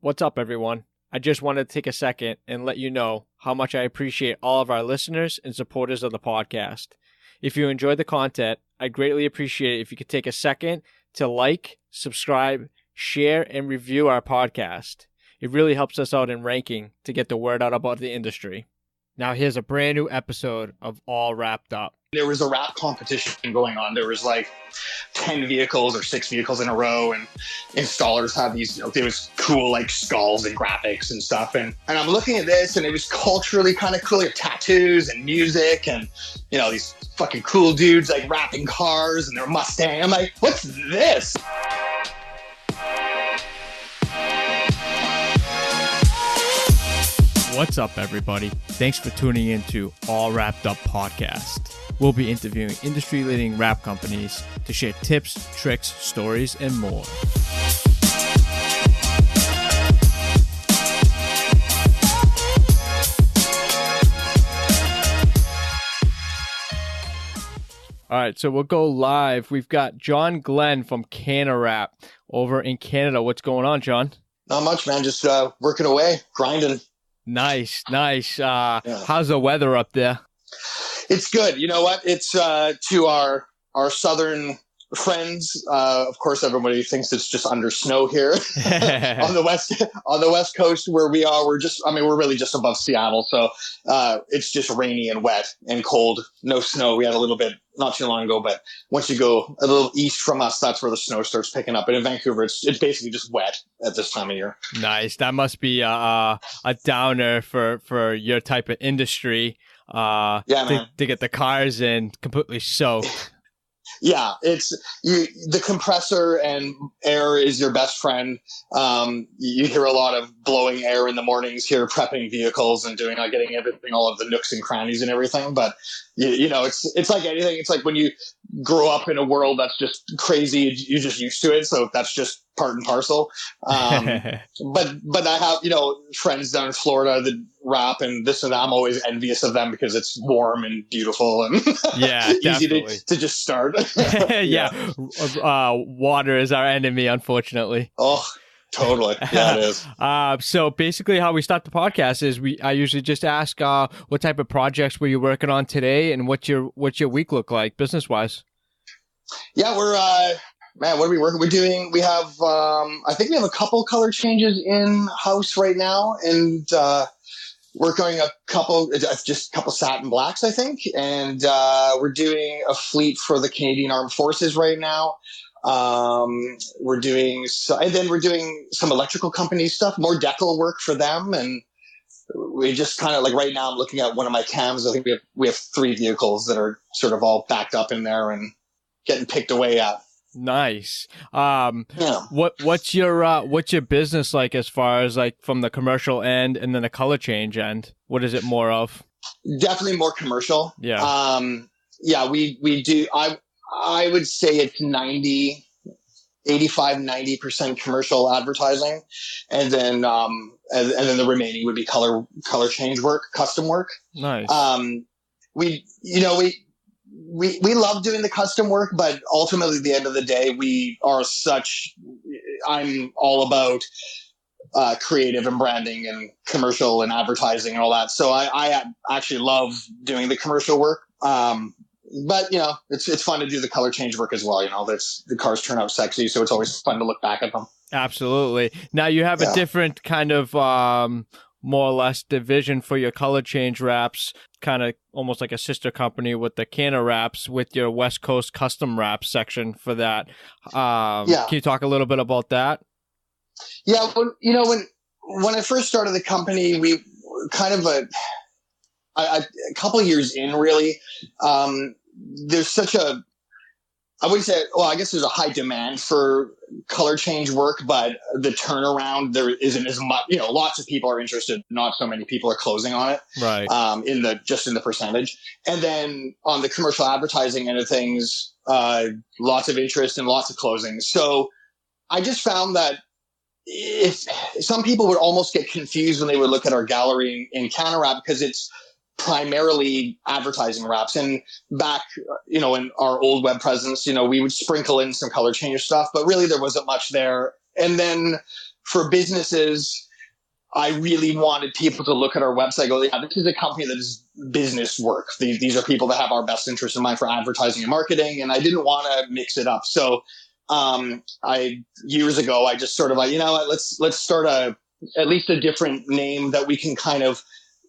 What's up, everyone? I just wanted to take a second and let you know how much I appreciate all of our listeners and supporters of the podcast. If you enjoyed the content, I'd greatly appreciate it if you could take a second to like, subscribe, share, and review our podcast. It really helps us out in ranking to get the word out about the industry. Now here's a brand new episode of All Wrapped Up. There was a wrap competition going on. There was like 10 vehicles or 6 vehicles in a row, and installers had these, there was cool like skulls and graphics and stuff. And I'm looking at this, and it was culturally kind of cool. Like tattoos and music and, you know, these fucking cool dudes like wrapping cars and their Mustang. I'm like, what's this? What's up, everybody? Thanks for tuning in to All Wrapped Up Podcast. We'll be interviewing industry-leading wrap companies to share tips, tricks, stories, and more. All right, so we'll go live. We've got Jon Glen from CanaWrap over in Canada. What's going on, Jon? Not much, man. Just working away, grinding. Nice. How's the weather up there? It's good. You know what? It's to our southern friends. Of course, everybody thinks it's just under snow here on the west coast where we are. We're really just above Seattle, so it's just rainy and wet and cold. No snow. We had a little bit not too long ago, but once you go a little east from us, that's where the snow starts picking up. And in Vancouver, it's basically just wet at this time of year. Nice. That must be a downer for your type of industry. Man. To get the cars in completely soaked. Yeah, the compressor and air is your best friend. You hear a lot of blowing air in the mornings here, prepping vehicles and getting everything, all of the nooks and crannies and everything. But you know, it's like anything. It's like when you grow up in a world that's just crazy, you're just used to it. So that's just part and parcel. But I have, you know, friends down in Florida that wrap and this and that. I'm always envious of them because it's warm and beautiful and easy to just start. Water is our enemy, unfortunately. Oh, totally. Yeah, it is. So basically how we start the podcast is I usually just ask what type of projects were you working on today and what's your week look like business wise? Yeah, we're man, what are we working? We have I think we have a couple color changes in house right now, and we're going just a couple satin blacks, I think, and we're doing a fleet for the Canadian Armed Forces right now. We're doing some electrical company stuff, more decal work for them, and we just kind of like right now I'm looking at one of my cams. I think we have 3 vehicles that are sort of all backed up in there and getting picked away at. Nice. What's your business like as far as like from the commercial end and then the color change end? What is it more of? Definitely more commercial. Yeah. We do. I would say it's 90% commercial advertising. And then the remaining would be color change work, custom work. Nice. We love doing the custom work, but ultimately at the end of the day, I'm all about creative and branding and commercial and advertising and all that. So I actually love doing the commercial work. But you know, it's fun to do the color change work as well. You know, the cars turn out sexy, so it's always fun to look back at them. Absolutely. Now you have a different kind of more or less division for your color change wraps, kind of almost like a sister company with the CanaWraps with your West Coast custom wrap section for that. Can you talk a little bit about that? Yeah, when I first started the company, we kind of a couple of years in, really. There's such a, I wouldn't say, well, I guess there's a high demand for color change work, but the turnaround, there isn't as much, you know, lots of people are interested. Not so many people are closing on it. Right. In the percentage. And then on the commercial advertising end of things, lots of interest and lots of closings. So I just found that if some people would almost get confused when they would look at our gallery in CanaWrap because it's primarily advertising wraps. And back, you know, in our old web presence, you know, we would sprinkle in some color change stuff, but really there wasn't much there. And then for businesses, I really wanted people to look at our website and go, yeah, this is a company that is business work. These are people that have our best interest in mind for advertising and marketing. And I didn't want to mix it up. So years ago, I just sort of like, you know what, let's start at least a different name that we can kind of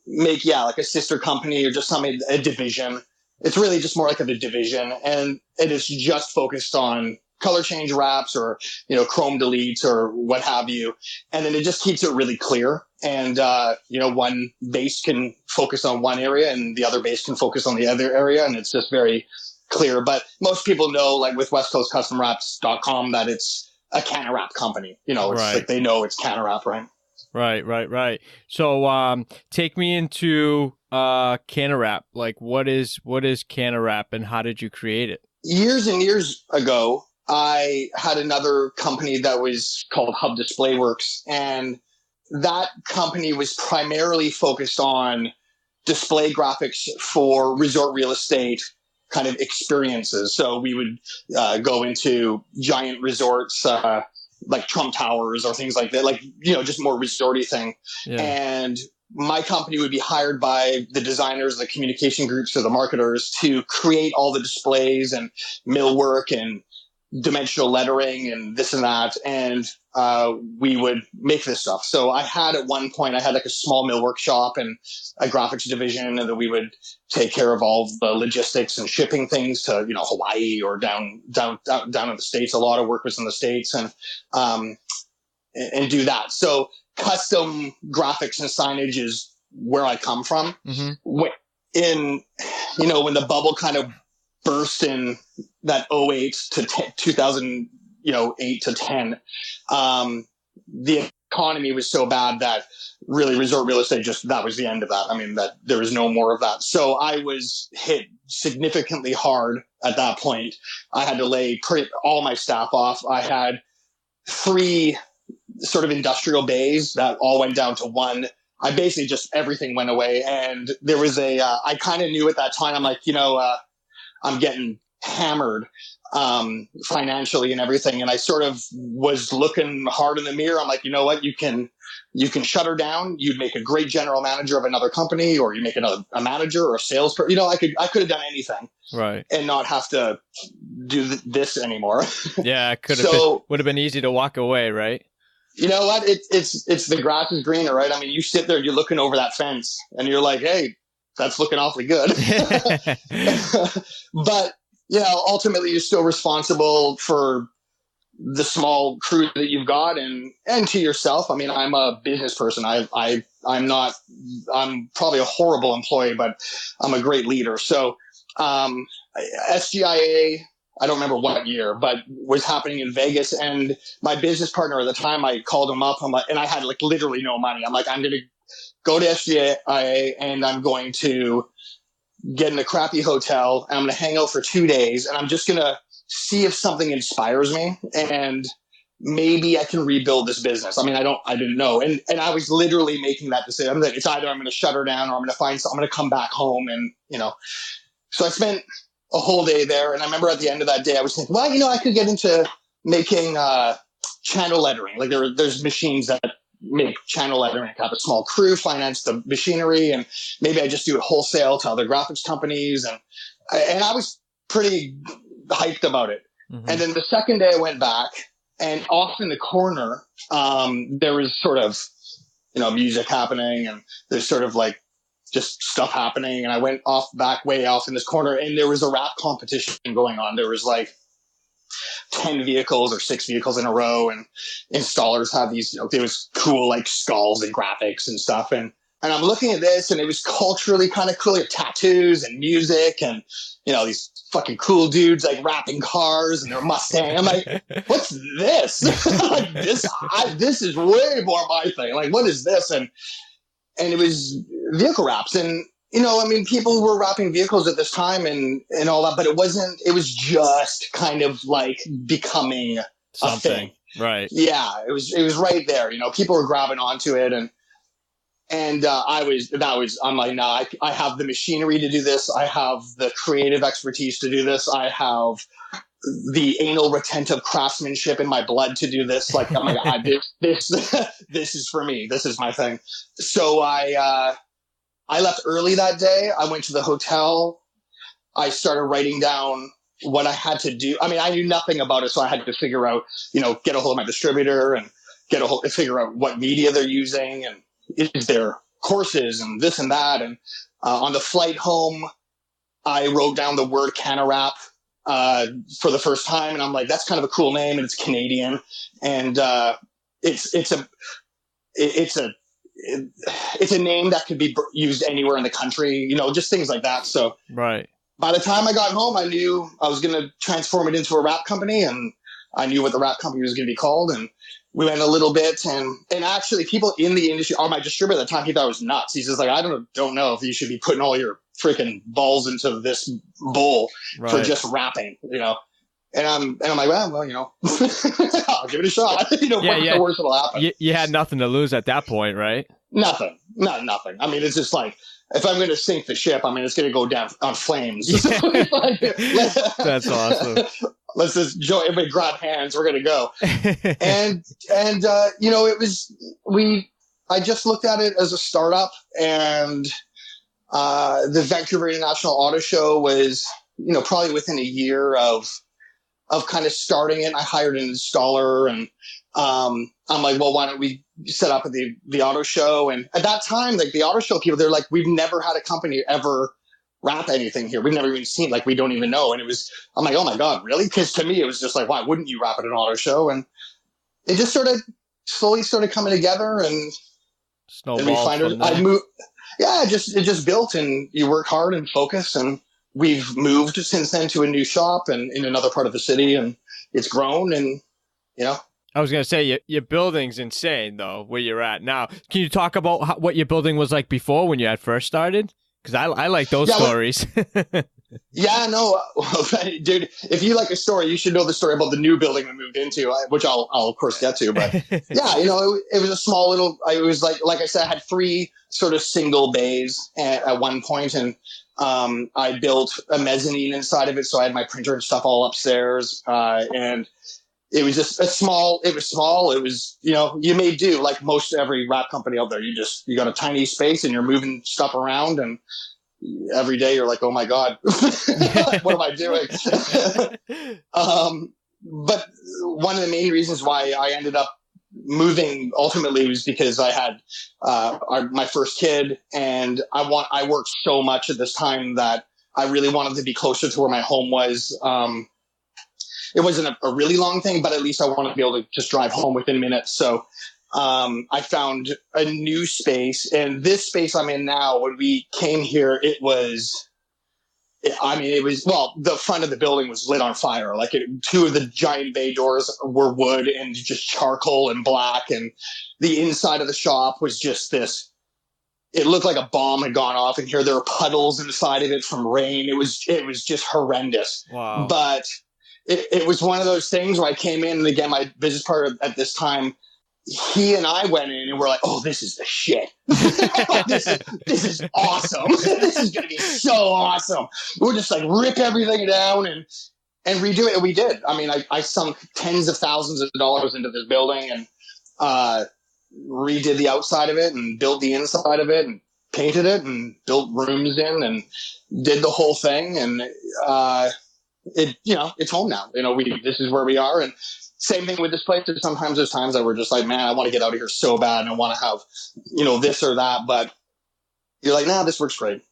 make, like a sister company or just a division. It's really just more like a division. And it is just focused on color change wraps or, chrome deletes or what have you. And then it just keeps it really clear. And, one base can focus on one area and the other base can focus on the other area. And it's just very clear. But most people know, like with westcoastcustomwraps.com, that it's a CanaWrap company. It's right. like they know it's CanaWrap, right? Right. So take me into CanaWrap. Like what is CanaWrap and how did you create it? Years and years ago, I had another company that was called Hub Display Works, and that company was primarily focused on display graphics for resort real estate kind of experiences. So we would go into giant resorts, like Trump Towers or things like that, like, just more resorty thing. Yeah. And my company would be hired by the designers, the communication groups, or the marketers to create all the displays and millwork and dimensional lettering and this and that. And we would make this stuff. So I had at one point, I had like a small millwork shop and a graphics division, and then we would take care of all the logistics and shipping things to, Hawaii or down in the States. A lot of work was in the States and do that. So custom graphics and signage is where I come from. Mm-hmm. When the bubble kind of burst in that 08 to 2008 to 10, the economy was so bad that really resort real estate that was the end of that. I mean, that there was no more of that. So I was hit significantly hard at that point. I had to lay all my staff off. I had 3 sort of industrial bays that all went down to 1. I basically everything went away. And there was I kind of knew at that time, I'm like, I'm getting hammered financially and everything. And I sort of was looking hard in the mirror. I'm like, you know what, you can shut her down. You'd make a great general manager of another company, or you make a manager or a salesperson. I could have done anything, right, and not have to do this anymore. Yeah, would have been easy to walk away, right? You know what? It's the grass is greener, right? I mean, you sit there, you're looking over that fence, and you're like, hey, that's looking awfully good. But, ultimately you're still responsible for the small crew that you've got and to yourself. I mean, I'm a business person. I'm probably a horrible employee, but I'm a great leader. So, SGIA, I don't remember what year, but was happening in Vegas. And my business partner at the time, I called him up. And I had like literally no money. I'm like, I'm going to go to SGIA and I'm going to get in a crappy hotel and I'm going to hang out for 2 days and I'm just going to see if something inspires me and maybe I can rebuild this business. I mean, I didn't know. And I was literally making that decision. It's either I'm going to shut her down or I'm going to come back home. And, so I spent a whole day there. And I remember at the end of that day, I was thinking, well, I could get into making channel lettering. Like there's machines that make channel lettering, have a small crew, finance the machinery, and maybe I just do it wholesale to other graphics companies. And I was pretty hyped about it. Mm-hmm. And then the second day I went back, and off in the corner, there was sort of, music happening, and there's sort of like just stuff happening. And I went way off in this corner, and there was a wrap competition going on. There was like 10 vehicles or 6 vehicles in a row, and installers have these, there was cool like skulls and graphics and stuff. And I'm looking at this, and it was culturally kind of cool. Tattoos and music and, these fucking cool dudes like wrapping cars and their Mustang. I'm like, what's this? Like this is way more my thing. Like, what is this? And it was vehicle wraps. And, people were wrapping vehicles at this time and all that, but it was just kind of like becoming something. A thing. Right. Yeah. It was right there. People were grabbing onto it. And I'm like, no, I have the machinery to do this. I have the creative expertise to do this. I have the anal retentive craftsmanship in my blood to do this. Like, oh my God, this this is for me. This is my thing. So I left early that day. I went to the hotel. I started writing down what I had to do. I mean, I knew nothing about it, so I had to figure out, get a hold of my distributor and figure out what media they're using and is there courses and this and that. And on the flight home, I wrote down the word CanaWrap for the first time, and I'm like, that's kind of a cool name, and it's Canadian, and it's a name that could be used anywhere in the country, just things like that. So right. By the time I got home, I knew I was going to transform it into a wrap company, and I knew what the wrap company was going to be called. And we went a little bit, and actually people in the industry, my distributor at the time, he thought I was nuts. He's just like, I don't know if you should be putting all your freaking balls into this bowl for just wrapping, And I'm like, well, I'll give it a shot. What's the worst that'll happen? You had nothing to lose at that point, right? Nothing. Nothing. I mean, it's just like, if I'm going to sink the ship, I mean, it's going to go down on flames. That's awesome. Let's just everybody grab hands. We're going to go. and I just looked at it as a startup, and the Vancouver International Auto Show was, probably within a year of kind of starting it. I hired an installer, and I'm like, well, why don't we set up at the auto show? And at that time, like the auto show people, they're like, we've never had a company ever wrap anything here. We've never even seen, like, we don't even know. And I'm like, oh my God, really? Because to me, it was just like, why wouldn't you wrap at an auto show? And it just sort of slowly started coming together, and it just built, and you work hard and focus, and we've moved since then to a new shop and in another part of the city, and it's grown, and I was going to say, your building's insane, though, where you're at now. Can you talk about what your building was like before when you had first started? Because I like those stories. Yeah, no, dude, if you like a story, you should know the story about the new building we moved into, which I'll of course get to. But yeah, it was a small little, it was like I said, I had 3 sort of single bays at one point, and I built a mezzanine inside of it. So I had my printer and stuff all upstairs, and it was just small. It was, you may do like most every wrap company out there. You got a tiny space and you're moving stuff around, and every day you're like, oh my God, what am I doing? But one of the main reasons why I ended up moving ultimately was because I had my first kid, and I worked so much at this time that I really wanted to be closer to where my home was. It wasn't a really long thing, but at least I wanted to be able to just drive home within minutes. So I found a new space, and this space I'm in now, when we came here, it was, the front of the building was lit on fire. Like 2 of the giant bay doors were wood and just charcoal and black. And the inside of the shop was just this, it looked like a bomb had gone off in here. There were puddles inside of it from rain. It was just horrendous. Wow. But it was one of those things where I came in, and again, my business partner at this time, he and I went in and we're like, oh, this is the shit. this is awesome. This is going to be so awesome. We'll just like rip everything down and redo it. And we did. I mean, I sunk tens of thousands of dollars into this building, and redid the outside of it and built the inside of it and painted it and built rooms in and did the whole thing. And it's home now. This is where we are. And same thing with this place. Sometimes there's times that we're just like, man, I want to get out of here so bad, and I want to have, this or that. But you're like, nah, this works great.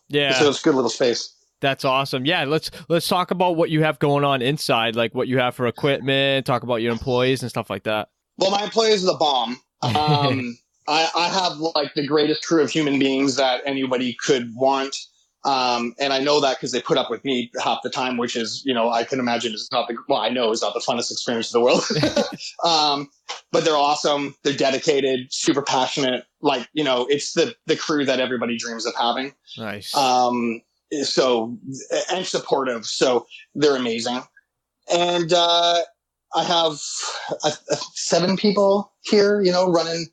Yeah. So it's a good little space. That's awesome. Yeah. Let's talk about what you have going on inside, like what you have for equipment, talk about your employees and stuff like that. Well, my employees are the bomb. I have like the greatest crew of human beings that anybody could want. And I know that because they put up with me half the time, which is, I can imagine I know it's not the funnest experience in the world. But they're awesome. They're dedicated, super passionate. Like, it's the crew that everybody dreams of having. Nice. And supportive. So they're amazing. And, I have 7 people here, running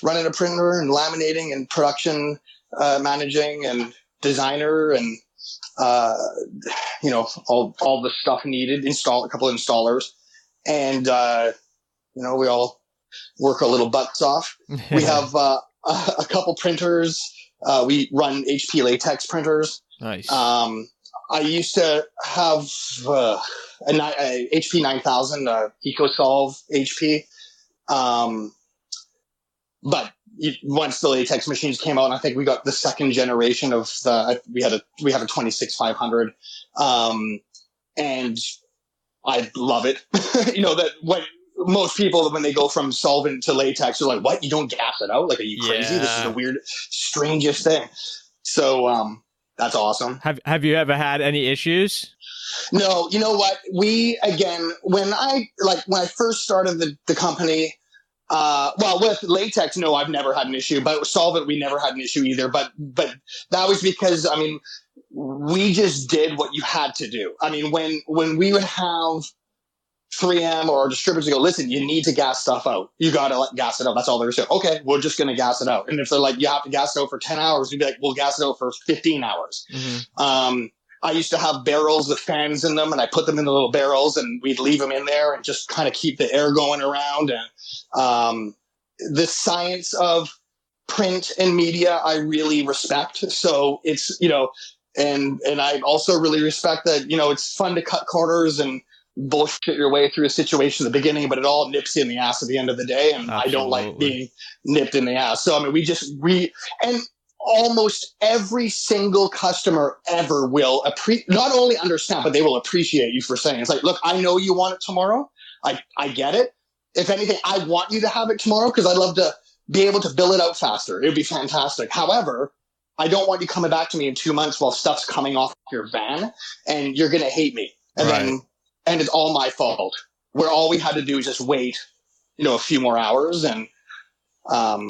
a printer and laminating and production, managing and designer, and uh, all the stuff needed, install a couple of installers, and, we all work our little butts off. We have, a couple printers. We run HP latex printers. Nice. I used to have, a HP 9000, EcoSolve HP. But once the latex machines came out, and I think we got the second generation of we had a 26500, and I love it. That when most people, when they go from solvent to latex, they're like, "What? You don't gas it out? Like, are you crazy? This is the weird, strangest thing." So that's awesome. Have you ever had any issues? No, you know what? When I first started the company. With latex, no, I've never had an issue, but with solvent, we never had an issue either. But that was because, we just did what you had to do. When we would have 3M or distributors go, listen, you need to gas stuff out. You got to gas it out. That's all they're saying. Okay, we're just going to gas it out. And if they're like, you have to gas it out for 10 hours, we'd be like, we'll gas it out for 15 hours. Mm-hmm. I used to have barrels with fans in them, and I put them in the little barrels, and we'd leave them in there and just kind of keep the air going around. And the science of print and media, I really respect. So it's, and I also really respect that, it's fun to cut corners and bullshit your way through a situation in the beginning, but it all nips you in the ass at the end of the day. And Absolutely. I don't like being nipped in the ass. So, and almost every single customer ever will not only understand, but they will appreciate you for saying, it's like, look, I know you want it tomorrow. I get it. If anything, I want you to have it tomorrow because I'd love to be able to bill it out faster. It would be fantastic. However, I don't want you coming back to me in 2 months while stuff's coming off your van and you're going to hate me. And it's all my fault, where all we had to do is just wait, a few more hours, and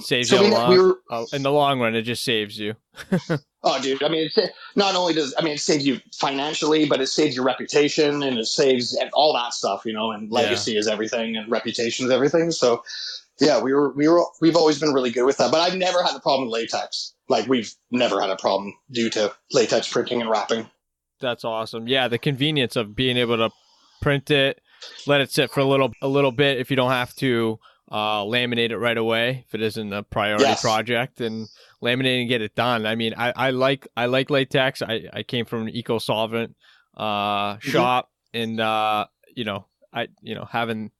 saves you a lot. In the long run, it just saves you. Oh, dude. Not only does it saves you financially, but it saves your reputation, and it saves all that stuff, and legacy is everything, and reputation is everything. So, yeah, we've always been really good with that. But I've never had a problem with latex. Like, we've never had a problem due to latex printing and wrapping. That's awesome. Yeah, the convenience of being able to print it, let it sit for a little bit if you don't have to laminate it right away if it isn't a priority project, and laminate and get it done. I like latex. I came from an eco-solvent shop, and having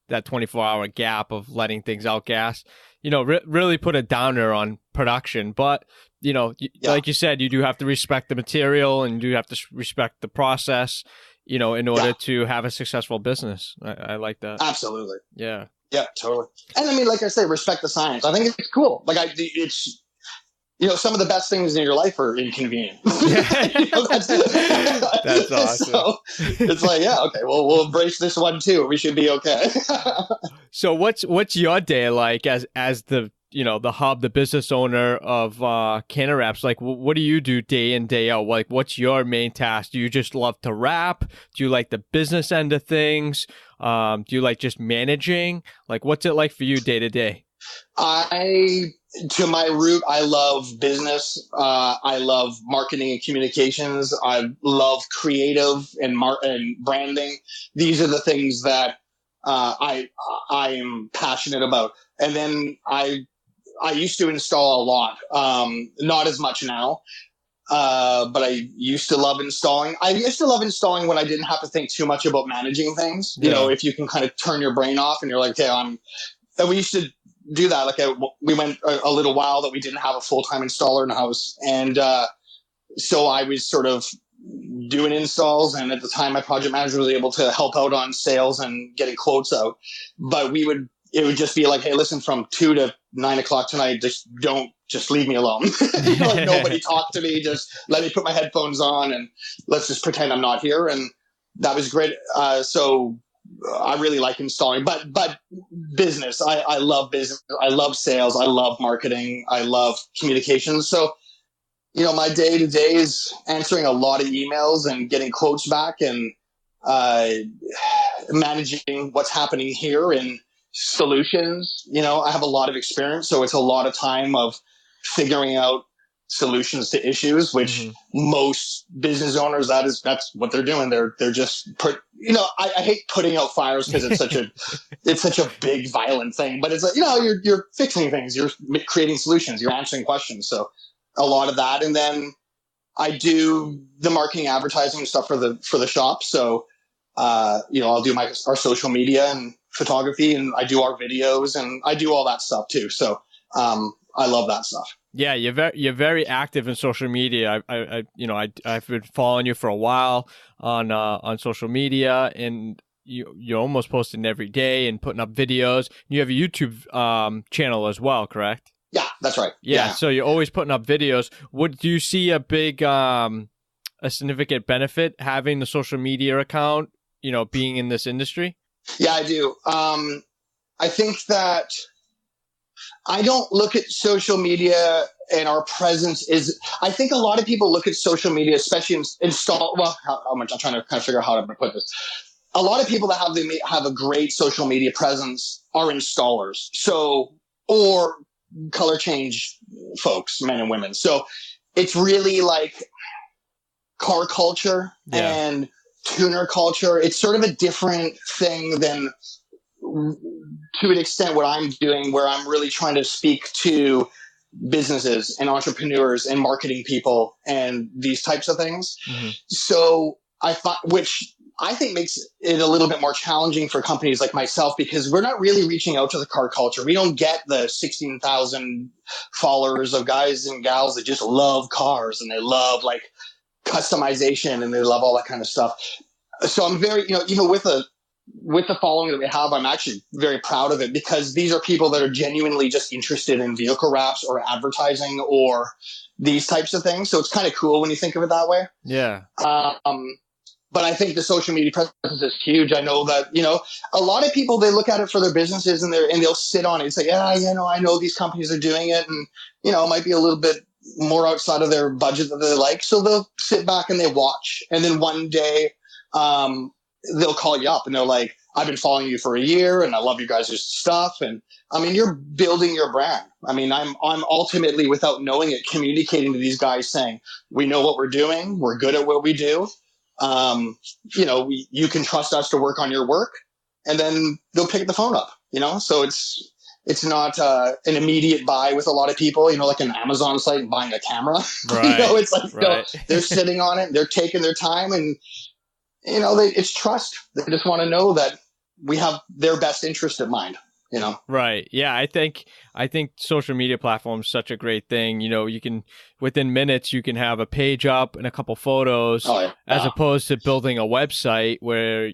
that 24-hour gap of letting things out gas, really put a downer on production. But like you said, you do have to respect the material, and you do have to respect the process, in order to have a successful business. I like that. Absolutely. Yeah. Yeah, totally. And like I say, respect the science. I think it's cool. Like it's, some of the best things in your life are inconvenient. That's awesome. So it's like, yeah, okay, well, we'll embrace this one too. We should be okay. So what's your day like as the, the hub, the business owner of CanaWraps? Like, what do you do day in, day out? Like, what's your main task? Do you just love to wrap? Do you like the business end of things? Do you like just managing? Like, what's it like for you day to day? To my root, I love business. I love marketing and communications. I love creative and branding. These are the things that I am passionate about. And then I used to install a lot, not as much now. But I used to love installing. I used to love installing when I didn't have to think too much about managing things. If you can kind of turn your brain off and you're like, okay, and we used to do that. Like we went a little while that we didn't have a full-time installer in the house. And, so I was sort of doing installs. And at the time, my project manager was able to help out on sales and getting quotes out. But it would just be like, hey, listen, from 2 to 9 o'clock tonight, just leave me alone. Like, nobody talk to me. Just let me put my headphones on and let's just pretend I'm not here. And that was great. So I really like installing, but business, I love business. I love sales. I love marketing. I love communications. So, my day to day is answering a lot of emails and getting quotes back and managing what's happening here and solutions. I have a lot of experience, so it's a lot of time of figuring out solutions to issues, which most business owners, that's what they're doing. They're just I hate putting out fires because it's such a big violent thing, but it's like, you're fixing things, you're creating solutions, you're answering questions. So a lot of that. And then I do the marketing, advertising stuff for the shop. So, I'll do our social media and photography, and I do our videos, and I do all that stuff too. So, I love that stuff. Yeah, you're very active in social media. I've been following you for a while on social media, and you're almost posting every day and putting up videos. You have a YouTube channel as well, correct? Yeah, that's right. Yeah. So you're always putting up videos. Do you see a big a significant benefit having the social media account, being in this industry? Yeah, I do. I think that I don't look at social media and our presence I think a lot of people look at social media, especially how much I'm trying to kind of figure out how to put this. A lot of people that have a great social media presence are installers. So, or color change folks, men and women. So it's really like car culture and tuner culture. It's sort of a different thing than, to an extent, what I'm doing, where I'm really trying to speak to businesses and entrepreneurs and marketing people and these types of things. So which I think makes it a little bit more challenging for companies like myself, because we're not really reaching out to the car culture. We don't get the 16,000 followers of guys and gals that just love cars and they love like customization and they love all that kind of stuff. So I'm very, even with the following that we have, I'm actually very proud of it, because these are people that are genuinely just interested in vehicle wraps or advertising or these types of things. So it's kind of cool when you think of it that way. Yeah. But I think the social media presence is huge. I know that, a lot of people, they look at it for their businesses and they'll sit on it and say, I know these companies are doing it, and, it might be a little bit more outside of their budget that they like. So they'll sit back and they watch. And then one day, they'll call you up and they're like, I've been following you for a year and I love you guys' stuff. And I mean, you're building your brand. I mean, I'm ultimately, without knowing it, communicating to these guys saying, we know what we're doing. We're good at what we do. You can trust us to work on your work, and then they'll pick the phone up, so it's not an immediate buy with a lot of people, like an Amazon site and buying a camera. Right. It's like, they're sitting on it, they're taking their time, and it's trust. They just want to know that we have their best interest in mind, Right. Yeah. I think social media platforms such a great thing. You can, within minutes, you can have a page up and a couple photos, as opposed to building a website where,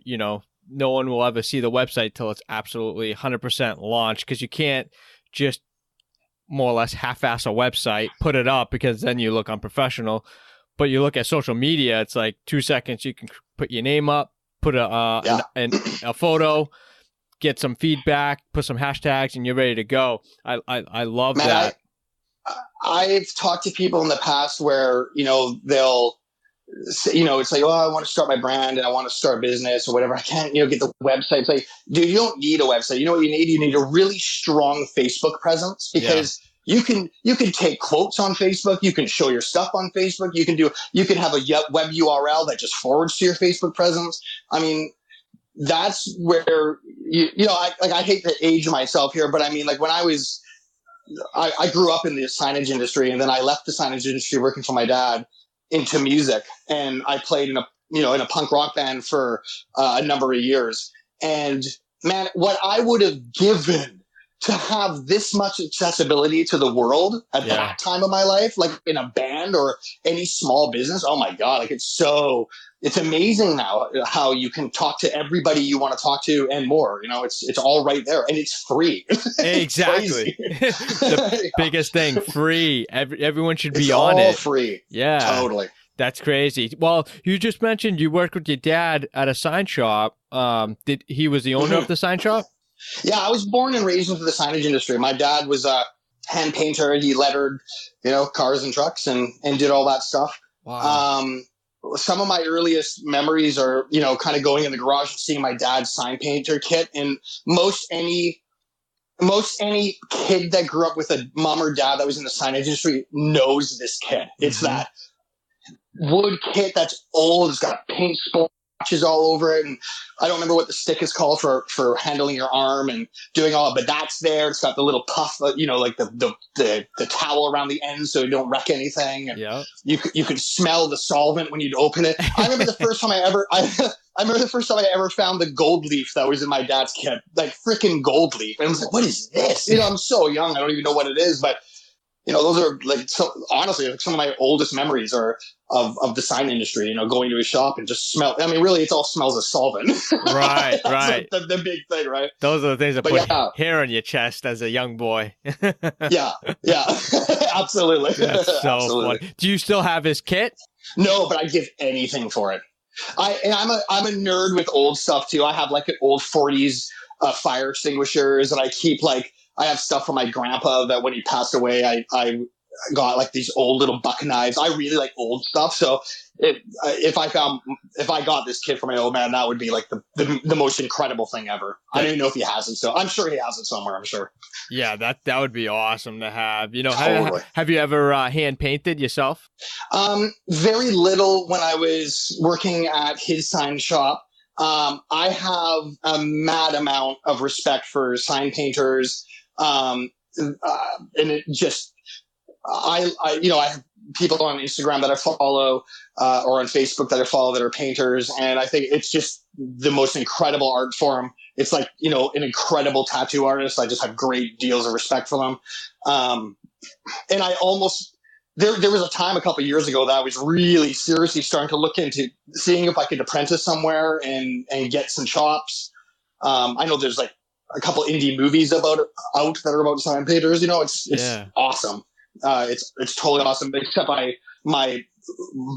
no one will ever see the website till it's absolutely 100% launched, because you can't just more or less half-ass a website, put it up, because then you look unprofessional. But you look at social media, it's like 2 seconds. You can put your name up, put a photo, get some feedback, put some hashtags, and you're ready to go. I love that. I've talked to people in the past where, they'll say, it's like, I want to start my brand and I want to start a business or whatever. I can't, get the website. It's like, dude, you don't need a website. You know what you need? You need a really strong Facebook presence, because you can take quotes on Facebook. You can show your stuff on Facebook. You can have a web URL that just forwards to your Facebook presence. I mean, that's where I hate to age myself here, but I mean, like when I grew up in the signage industry, and then I left the signage industry working for my dad into music, and I played in a punk rock band for a number of years. And man, what I would have given to have this much accessibility to the world at that time of my life, like in a band or any small business. Oh my God. Like it's amazing now how you can talk to everybody you want to talk to and more, it's all right there, and it's free. Exactly. The biggest thing, free. Everyone should be on it. It's all free. Yeah. Totally. That's crazy. Well, you just mentioned you worked with your dad at a sign shop. He was the owner of the sign shop? Yeah, I was born and raised into the signage industry. My dad was a hand painter. He lettered, cars and trucks and did all that stuff. Wow. Some of my earliest memories are, kind of going in the garage and seeing my dad's sign painter kit. And most any most any kid that grew up with a mom or dad that was in the sign industry knows this kit. It's that wood kit that's old. It's got paint splotches all over it, and I don't remember what the stick is called for handling your arm and doing all, but that's there. It's got the little puff, like the towel around the end so you don't wreck anything. And you could smell the solvent when you'd open it. I remember the first time I remember the first time I ever found the gold leaf that was in my dad's kit, like freaking gold leaf. And I was like, what is this? I'm so young. I don't even know what it is, but those are like, so honestly, like some of my oldest memories are of the sign industry, going to a shop and just smell. I mean, really, it all smells of solvent. Right, right. Like the big thing, right? Those are the things that put hair on your chest as a young boy. yeah, absolutely. That's so funny. Do you still have his kit? No, but I'd give anything for it. I'm a nerd with old stuff too. I have like an old 40s fire extinguishers, and I keep I have stuff from my grandpa that when he passed away, I got like these old little buck knives. I really like old stuff. So if I got this kit for my old man, that would be like the most incredible thing ever. I don't even know if he has it. So I'm sure he has it somewhere. I'm sure. Yeah, that would be awesome to have. Totally. Have you ever hand painted yourself? Very little when I was working at his sign shop. I have a mad amount of respect for sign painters. And it just, I have people on Instagram that I follow, or on Facebook that I follow that are painters. And I think it's just the most incredible art form. It's like, an incredible tattoo artist. I just have great deals of respect for them. And I almost, there was a time a couple of years ago that I was really seriously starting to look into seeing if I could apprentice somewhere and get some chops. I know there's like a couple indie movies out that are about sign painters. It's awesome. It's totally awesome. Except my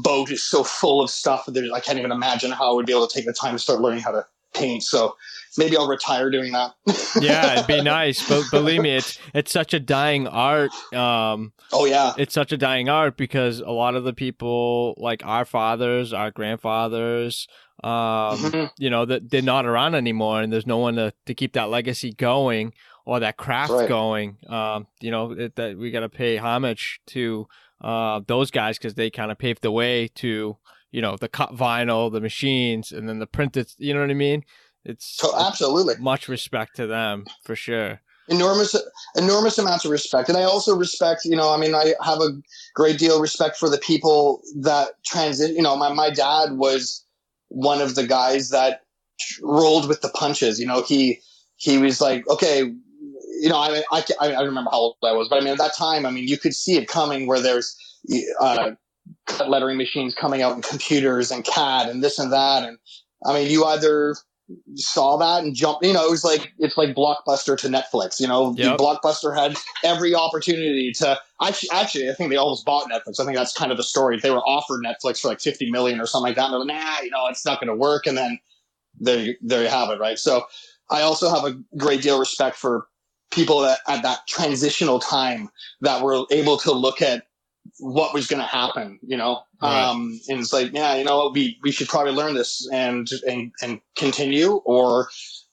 boat is so full of stuff that I can't even imagine how I would be able to take the time to start learning how to paint. So maybe I'll retire doing that. Yeah, it'd be nice. But believe me, it's such a dying art. Oh yeah, it's such a dying art because a lot of the people, like our fathers, our grandfathers, that they're not around anymore, and there's no one to keep that legacy going or that craft going. That we got to pay homage to those guys because they kind of paved the way to the cut vinyl, the machines, and then the printed. You know what I mean? Absolutely much respect to them for sure. Enormous amounts of respect. And I also respect, I have a great deal of respect for the people that transit. My dad was one of the guys that rolled with the punches. He was like, okay, I don't remember how old I was, but at that time, you could see it coming where there's cut lettering machines coming out and computers and CAD and this and that. And you either saw that and jumped, it's like Blockbuster to Netflix, Blockbuster had every opportunity to actually, I think they almost bought Netflix. I think that's kind of the story. They were offered Netflix for like 50 million or something like that. And they're like, it's not going to work. And then there you have it. Right. So I also have a great deal of respect for people that at that transitional time that were able to look at what was going to happen, right. And it's like, we should probably learn this and continue, or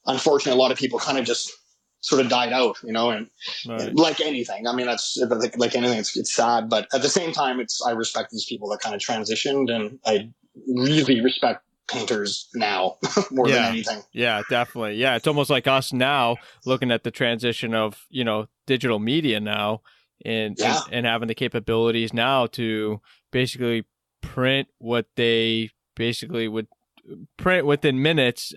unfortunately, a lot of people kind of just sort of died out, and right. Like anything. That's like anything. It's sad, but at the same time, I respect these people that kind of transitioned, and I really respect painters now more than anything. Yeah, definitely. Yeah. It's almost like us now looking at the transition of, digital media now. And having the capabilities now to basically print what they basically would print within minutes,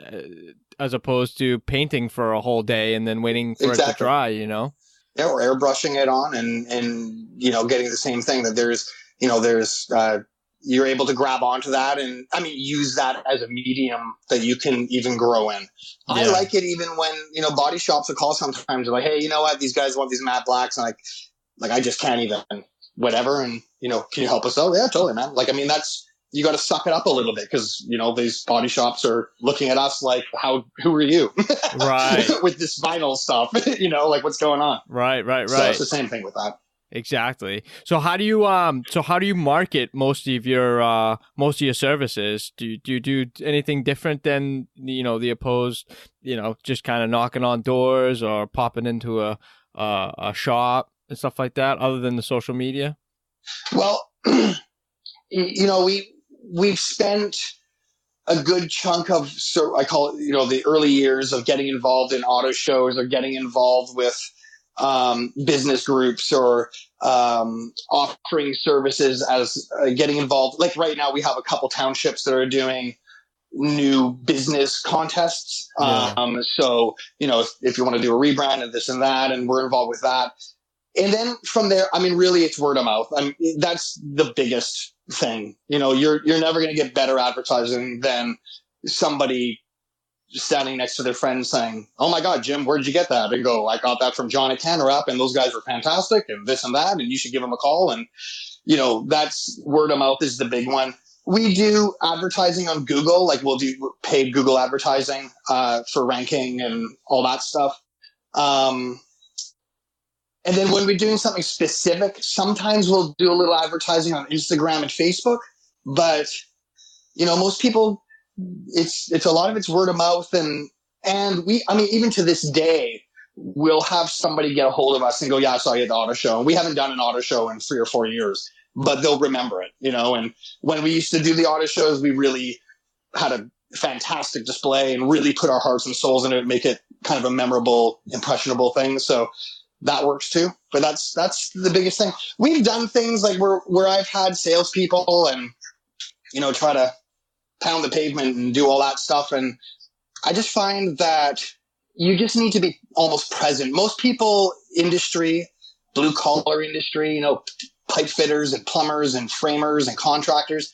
as opposed to painting for a whole day and then waiting for it to dry, Yeah, or airbrushing it on and getting the same thing that there's you're able to grab onto that and use that as a medium that you can even grow in. Yeah. I like it even when, body shops will call sometimes. They're like, hey, you know what? These guys want these matte blacks. And like, I just can't even, whatever. And, can you help us out? Yeah, totally, man. That's, you got to suck it up a little bit because, these body shops are looking at us like, who are you? Right. With this vinyl stuff, like what's going on? Right. So it's the same thing with that. Exactly. So how do you market most of your services? Do you do anything different than the opposed, just kind of knocking on doors or popping into a shop and stuff like that, other than the social media? Well, we've spent a good chunk of, so I call it, the early years of getting involved in auto shows or getting involved with business groups or offering services as getting involved. Like right now, we have a couple townships that are doing new business contests. Yeah. So, if you want to do a rebrand and this and that, and we're involved with that. And then from there, I mean, really, it's word of mouth. That's the biggest thing. You're never going to get better advertising than somebody standing next to their friend saying, "Oh my God, Jim, where did you get that?" And go, "I got that from Jon at CanaWrap, and those guys were fantastic, and this and that, and you should give them a call." And that's word of mouth is the big one. We do advertising on Google, like we'll do paid Google advertising for ranking and all that stuff. And then when we're doing something specific, sometimes we'll do a little advertising on Instagram and Facebook. But, most people, it's a lot of it's word of mouth. And even to this day, we'll have somebody get a hold of us and go, "Yeah, I saw you at the auto show." And we haven't done an auto show in 3 or 4 years, but they'll remember it, And when we used to do the auto shows, we really had a fantastic display and really put our hearts and souls into it, make it kind of a memorable, impressionable thing. So that works too. But that's the biggest thing. We've done things like where I've had salespeople and, try to pound the pavement and do all that stuff. And I just find that you just need to be almost present. Most people, industry, blue collar industry, pipe fitters and plumbers and framers and contractors,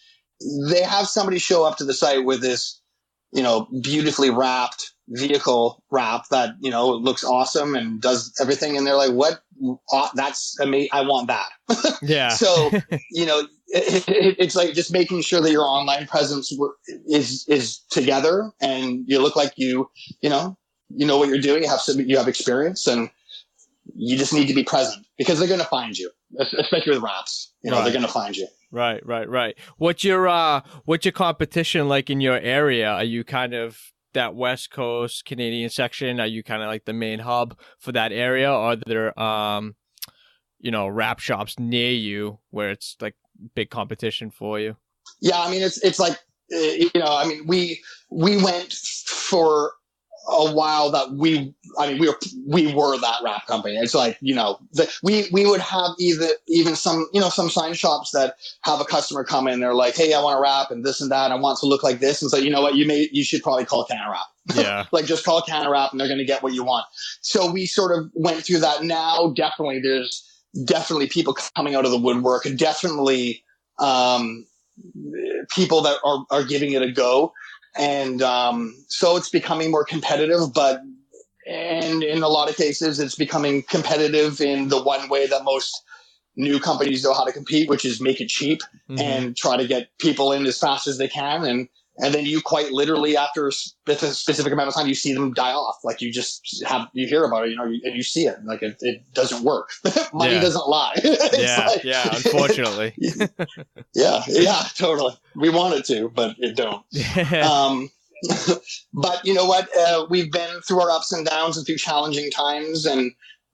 they have somebody show up to the site with this, beautifully wrapped vehicle wrap that, looks awesome and does everything. And they're like, "What? That's amazing. I want that." Yeah. So, it's like just making sure that your online presence is together and you look like you know what you're doing. You have experience, and you just need to be present because they're going to find you, especially with wraps. Right. They're going to find you. Right. What's your competition like in your area? Are you kind of that West Coast Canadian section? Are you kind of like the main hub for that area? Or are there wrap shops near you where it's like big competition for you? Yeah, I mean it's like we went for a while that we were that wrap company. It's like, we would have even some sign shops that have a customer come in, they're like, "Hey, I want to wrap and this and that. I want to look like this." And so, you know what, you should probably call CanaWrap. Yeah. Like just call CanaWrap and they're going to get what you want. So we sort of went through that. Now, there's definitely people coming out of the woodwork, and definitely people that are giving it a go. And so it's becoming more competitive, and in a lot of cases, it's becoming competitive in the one way that most new companies know how to compete, which is make it cheap and try to get people in as fast as they can. And then you quite literally, after a specific amount of time, you see them die off. Like you hear about it, and you see it. Like it doesn't work. Money doesn't lie. Unfortunately. yeah, totally. We want it to, but it don't. But you know what? We've been through our ups and downs and through challenging times, and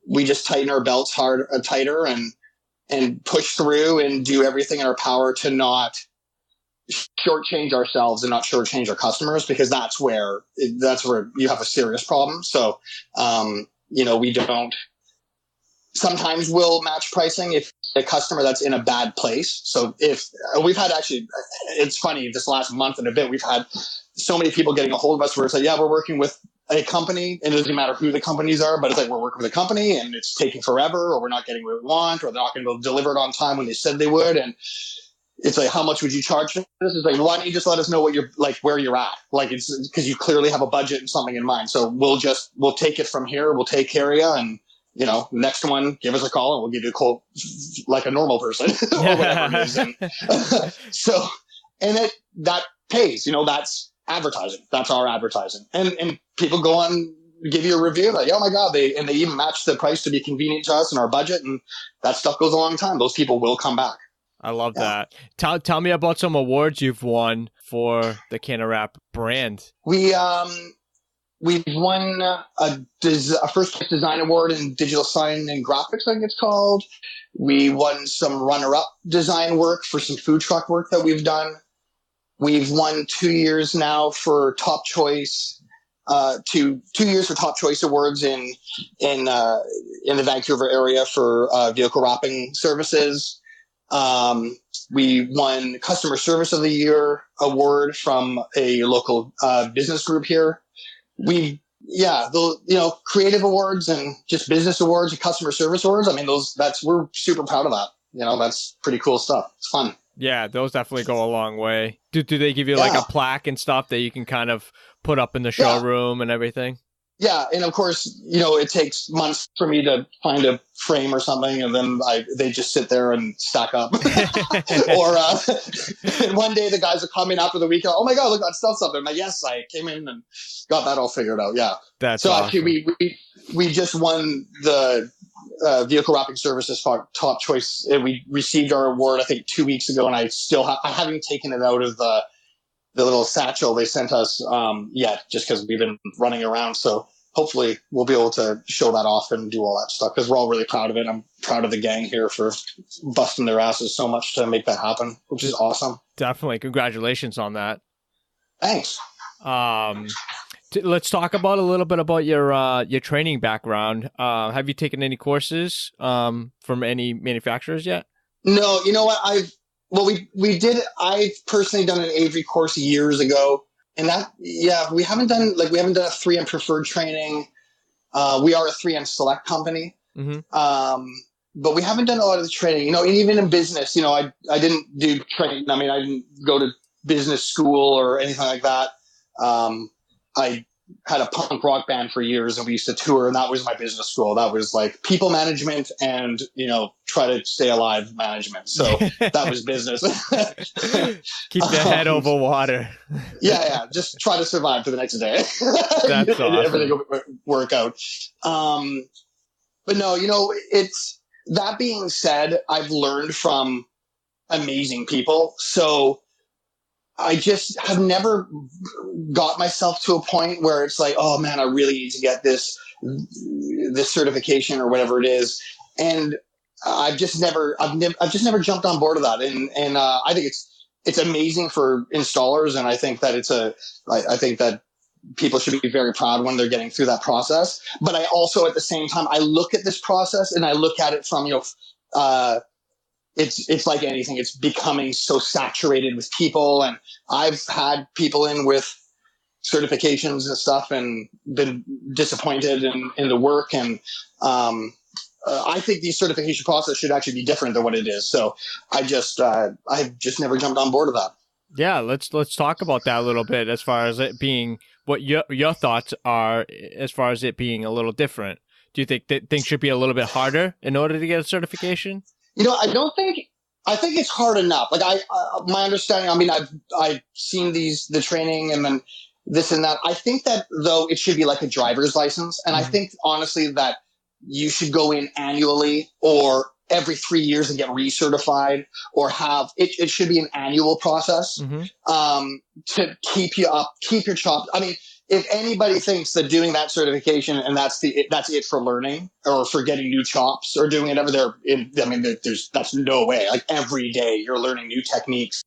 we just tighten our belts tighter and push through and do everything in our power to not shortchange ourselves and not shortchange our customers, because that's where you have a serious problem. So, we don't. Sometimes we'll match pricing if a customer that's in a bad place. So if we've had it's funny, this last month and a bit, we've had so many people getting a hold of us where it's like, "Yeah, we're working with a company," and it doesn't matter who the companies are, but it's like, we're working with a company and it's taking forever, or we're not getting what we want, or they're not going to deliver it on time when they said they would. And it's like, "How much would you charge for this?" Is like, "Why don't you just let us know what you're like, where you're at?" Like, it's because you clearly have a budget and something in mind. So we'll take it from here. We'll take care of you. And, next one, give us a call and we'll give you a quote like a normal person or whatever it is. And so, and that pays, that's advertising. That's our advertising. And people go on give you a review like, oh my God, they even match the price to be convenient to us and our budget. And that stuff goes a long time. Those people will come back. I love that. Tell me about some awards you've won for the CanaWrap brand. We've won a first place design award in digital sign and graphics, I think it's called. We won some runner-up design work for some food truck work that we've done. We've won 2 years now for top choice, 2 years for top choice awards in the Vancouver area for vehicle wrapping services. We won Customer Service of the Year award from a local business group here. Creative awards and just business awards and customer service awards. I mean, we're super proud of that. That's pretty cool stuff. It's fun. Yeah, those definitely go a long way. Do they give you like a plaque and stuff that you can kind of put up in the showroom and everything? Yeah, and of course, it takes months for me to find a frame or something, and then they just sit there and stack up. Or and one day the guys are coming after the weekend. Oh my God, look, I stuffed something. I'm like, yes, I came in and got that all figured out. Yeah, that's so. Awesome. Actually, we just won the vehicle wrapping services for top choice. And we received our award, I think, 2 weeks ago, and I haven't taken it out of the little satchel they sent us yet, just because we've been running around. So hopefully we'll be able to show that off and do all that stuff, because we're all really proud of it. I'm proud of the gang here for busting their asses so much to make that happen, which is awesome. Definitely. Congratulations on that. Thanks. Let's talk about a little bit about your training background. Have you taken any courses from any manufacturers yet? No, you know what? we did. I've personally done an Avery course years ago, and we haven't done a 3M preferred training. We are a 3M select company, but we haven't done a lot of the training. And even in business, I didn't do training. I mean, I didn't go to business school or anything like that. I had a punk rock band for years, and we used to tour, and that was my business school. That was like people management and, try to stay alive management. So that was business. Keep the head over water. Yeah. Just try to survive for the next day. That's awesome. Everything will work out. But no, it's, that being said, I've learned from amazing people. So I just have never got myself to a point where it's like, oh man, I really need to get this certification or whatever it is. And I've just never jumped on board of that. And I think it's amazing for installers. And I think that I think that people should be very proud when they're getting through that process. But I also, at the same time, I look at this process and I look at it from, it's like anything. It's becoming so saturated with people, and I've had people in with certifications and stuff and been disappointed in the work. And I think the certification process should actually be different than what it is. So I've just never jumped on board of that. Yeah, let's talk about that a little bit, as far as it being what your thoughts are, as far as it being a little different. Do you think that things should be a little bit harder in order to get a certification? I think it's hard enough. Like my understanding, I mean, I've seen the training and then this and that. I think that though it should be like a driver's license. And I think honestly that you should go in annually or every 3 years and get recertified, or it should be an annual process, to keep your chops. I mean, if anybody thinks that doing that certification and that's it for learning or for getting new chops or doing whatever, that's no way. Like every day you're learning new techniques.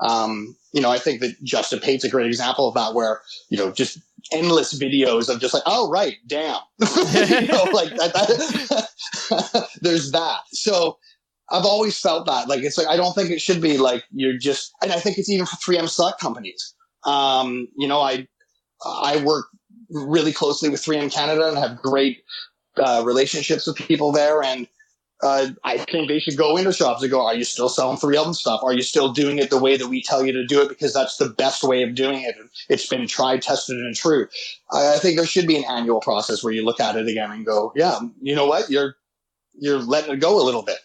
I think that Justin Pate's a great example of that, where, just endless videos of just like, oh, right, damn. Like that, there's that. So I've always felt that, like, it's like, I don't think it should be like and I think it's even for 3M select companies. I work really closely with 3M Canada and have great relationships with people there. And I think they should go into shops and go, are you still selling 3M stuff? Are you still doing it the way that we tell you to do it? Because that's the best way of doing it. It's been tried, tested, and true. I think there should be an annual process where you look at it again and go, yeah, you know what? You're letting it go a little bit.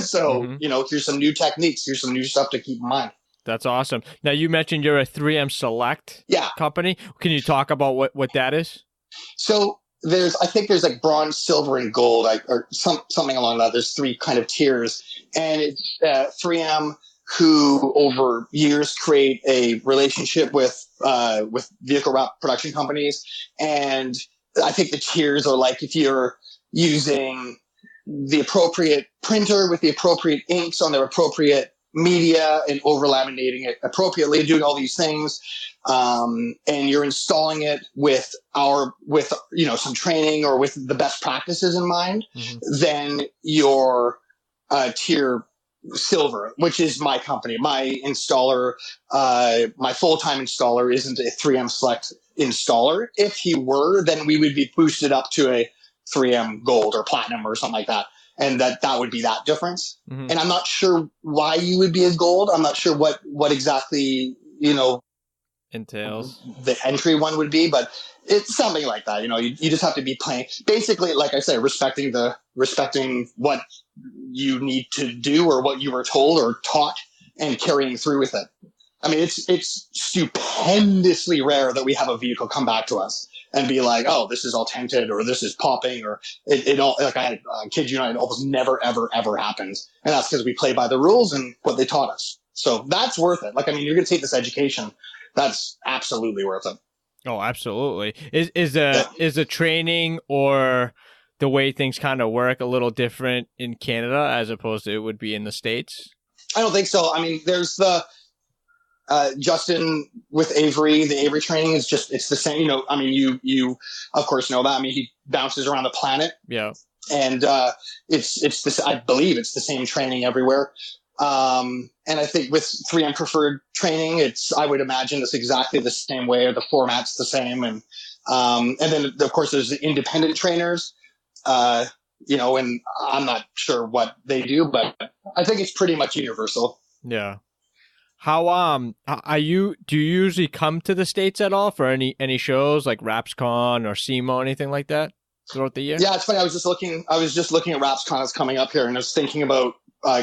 So, here's some new techniques. Here's some new stuff to keep in mind. That's awesome. Now, you mentioned you're a 3M Select company. Can you talk about what that is? So I think there's like bronze, silver, and gold, or something along that. There's 3 kind of tiers, and it's 3M who over years create a relationship with vehicle wrap production companies, and I think the tiers are like if you're using the appropriate printer with the appropriate inks on their appropriate media and over laminating it appropriately, doing all these things. And you're installing it with some training or with the best practices in mind, then your tier silver, which is my company. My installer, my full-time installer isn't a 3M Select installer. If he were, then we would be boosted up to a 3M Gold or Platinum or something like that. And that would be that difference. And I'm not sure why you would be a Gold. I'm not sure what exactly, entails the entry one would be, but it's something like that. You just have to be playing, basically, like I say, respecting what you need to do or what you were told or taught and carrying through with it. I mean, it's stupendously rare that we have a vehicle come back to us and be like, oh, this is all tinted or this is popping or it all, like I kid you not, it almost never, ever, ever happens. And that's because we play by the rules and what they taught us. So that's worth it. Like, I mean, you're going to take this education. That's absolutely worth it. Oh, absolutely. Is the training or the way things kind of work a little different in Canada as opposed to it would be in the States? I don't think so. I mean, there's the Justin with Avery. The Avery training is it's the same. I mean, you of course know that. I mean, he bounces around the planet. Yeah. And it's this. I believe it's the same training everywhere. And I think with 3M preferred training, I would imagine it's exactly the same way, or the format's the same. And then of course there's the independent trainers, and I'm not sure what they do, but I think it's pretty much universal. Yeah. How, do you usually come to the States at all for any shows like RapsCon or SEMA, anything like that throughout the year? Yeah, it's funny. I was just looking at RapsCon that's coming up here, and I was thinking about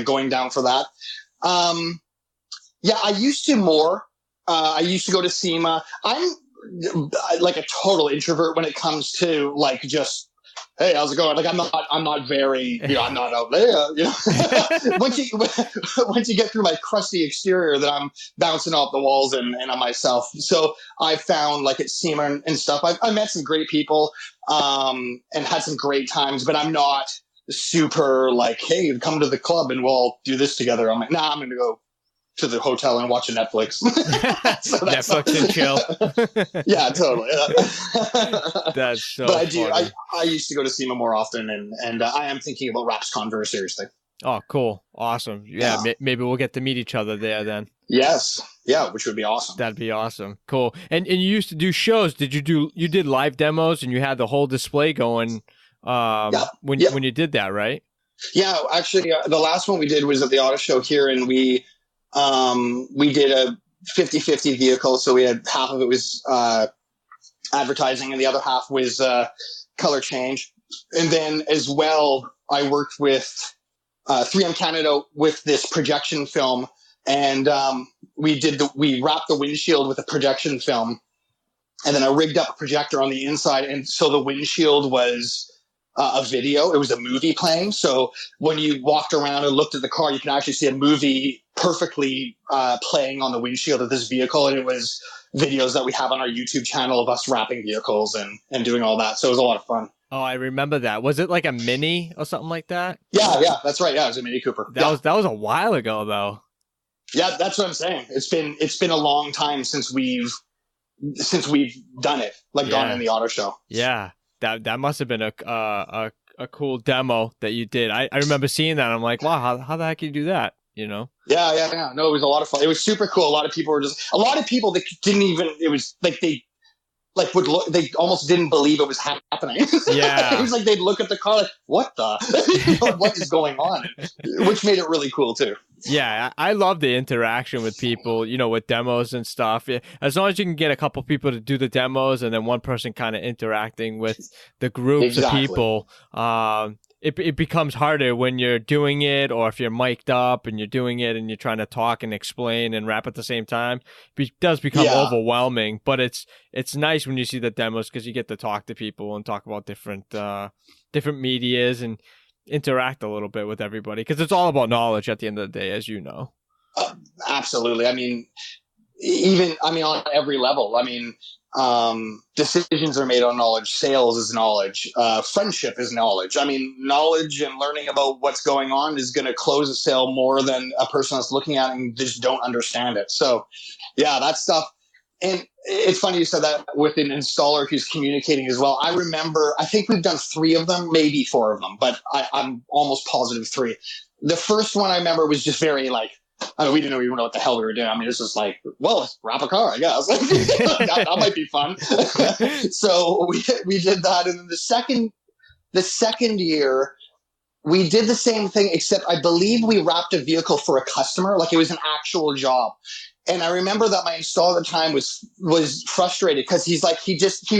going down for that. Yeah, I used to more. I used to go to SEMA. I'm like a total introvert when it comes to like just, hey, how's it going? Like I'm not very, I'm not out there. Once you get through my crusty exterior, that I'm bouncing off the walls and I'm myself. So I found like at SEMA and stuff, I met some great people, and had some great times, but I'm not super like, hey, come to the club and we'll all do this together. I'm like, nah, I'm going to go to the hotel and watch a Netflix. So Netflix and chill. Yeah, totally. That's so But I used to go to SEMA more often, and I am thinking about RapsCon very seriously. Oh, cool. Awesome. Yeah. Maybe we'll get to meet each other there then. Yes. Yeah, which would be awesome. That'd be awesome. Cool. And you used to do shows. You did live demos and you had the whole display going when you did that, right? Yeah, actually, the last one we did was at the auto show here, and we did a 50-50 vehicle. So we had half of it was advertising and the other half was color change. And then as well, I worked with 3M Canada with this projection film, and we wrapped the windshield with a projection film, and then I rigged up a projector on the inside, and so the windshield was a video. It was a movie playing. So when you walked around and looked at the car, you can actually see a movie perfectly playing on the windshield of this vehicle. And it was videos that we have on our YouTube channel of us wrapping vehicles and doing all that. So it was a lot of fun. Oh, I remember that. Was it like a Mini or something like that? Yeah, that's right. Yeah, it was a Mini Cooper. That was a while ago, though. Yeah, that's what I'm saying. It's been a long time since we've done it, like gone in the auto show. Yeah. That must have been a cool demo that you did. I remember seeing that. I'm like, wow, how the heck can you do that? Yeah. No, it was a lot of fun. It was super cool. A lot of people that didn't even, it was like they almost didn't believe it was happening. Yeah. It was like they'd look at the car like, what the, what is going on? Which made it really cool too. Yeah, I love the interaction with people, with demos and stuff. As long as you can get a couple people to do the demos and then one person kind of interacting with the groups of people, it becomes harder when you're doing it, or if you're mic'd up and you're doing it and you're trying to talk and explain and rap at the same time. It does become overwhelming, but it's nice when you see the demos because you get to talk to people and talk about different medias and interact a little bit with everybody, because it's all about knowledge at the end of the day, as you know. Absolutely. I mean, on every level. I mean, decisions are made on knowledge. Sales is knowledge. Friendship is knowledge. I mean, knowledge and learning about what's going on is going to close a sale more than a person that's looking at it and just don't understand it. So, yeah, that stuff. And it's funny you said that with an installer who's communicating as well. I remember, I think we've done 3 of them, maybe 4 of them, but I'm almost positive 3. The first one I remember was just very like, I mean, we didn't even know what the hell we were doing. I mean, it's just like, well, let's wrap a car, I guess. that might be fun. So we did that. And then the second year, we did the same thing, except I believe we wrapped a vehicle for a customer. Like, it was an actual job. And I remember that my installer at the time was frustrated because he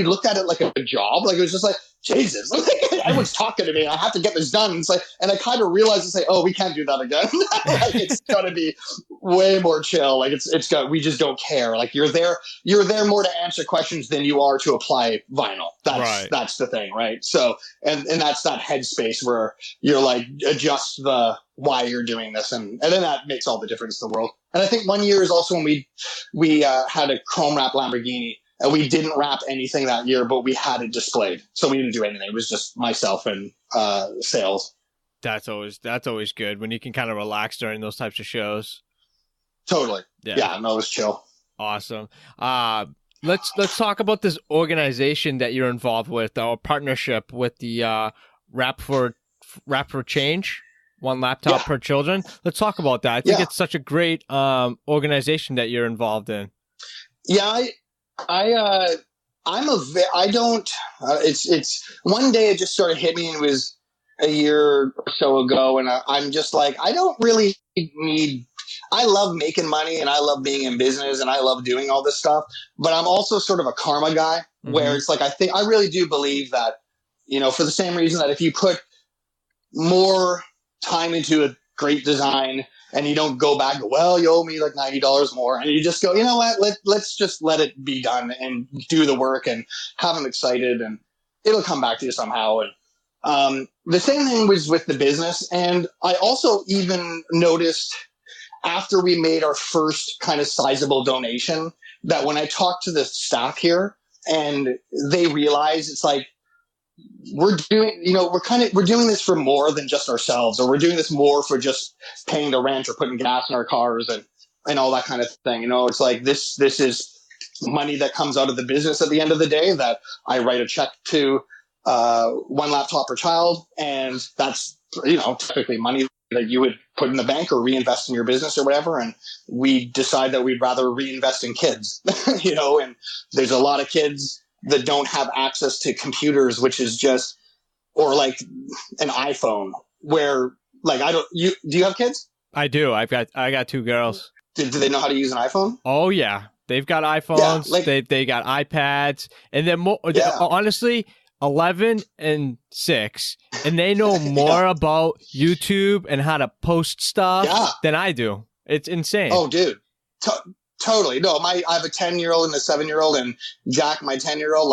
looked at it like a job. Like, it was just like, Jesus, everyone's talking to me. I have to get this done. It's like, and I kind of realized and say, oh, we can't do that again. Like, it's got to be way more chill. Like, we just don't care. Like, you're there more to answer questions than you are to apply vinyl. That's the thing, right? So, and that's that headspace where you're like, adjust the why you're doing this, and then that makes all the difference in the world. And I think one year is also when we had a chrome wrap Lamborghini. And we didn't wrap anything that year, but we had it displayed. So we didn't do anything. It was just myself and sales. That's always good when you can kind of relax during those types of shows. Totally. Yeah, no, it was chill. Awesome. Let's talk about this organization that you're involved with, our partnership with the Rap for Change, one laptop per children. Let's talk about that. I think it's such a great organization that you're involved in. Yeah, it's one day it just sort of hit me, and it was a year or so ago. And I'm just like, I don't really I love making money and I love being in business and I love doing all this stuff, but I'm also sort of a karma guy where it's like, I really do believe that, for the same reason that if you put more time into a great design and you don't go back, well, you owe me like $90 more. And you just go, you know what, let's just let it be done and do the work and have them excited, and it'll come back to you somehow. And the same thing was with the business. And I also even noticed after we made our first kind of sizable donation that when I talked to the staff here and they realize it's like, we're doing this for more than just ourselves, or we're doing this more for just paying the rent or putting gas in our cars and all that kind of thing. It's like this is money that comes out of the business at the end of the day that I write a check to one laptop per child. And that's, typically money that you would put in the bank or reinvest in your business or whatever. And we decide that we'd rather reinvest in kids, and there's a lot of kids that don't have access to computers, which is just, or like an iPhone where like, do you have kids? I do. I got 2 girls. Do they know how to use an iPhone? Oh yeah. They've got iPhones. Yeah, they got iPads, and then honestly, 11 and 6, and they know more about YouTube and how to post stuff than I do. It's insane. Oh, dude. Totally. No, I have a 10-year-old and a 7-year-old, and Jack, my 10-year-old,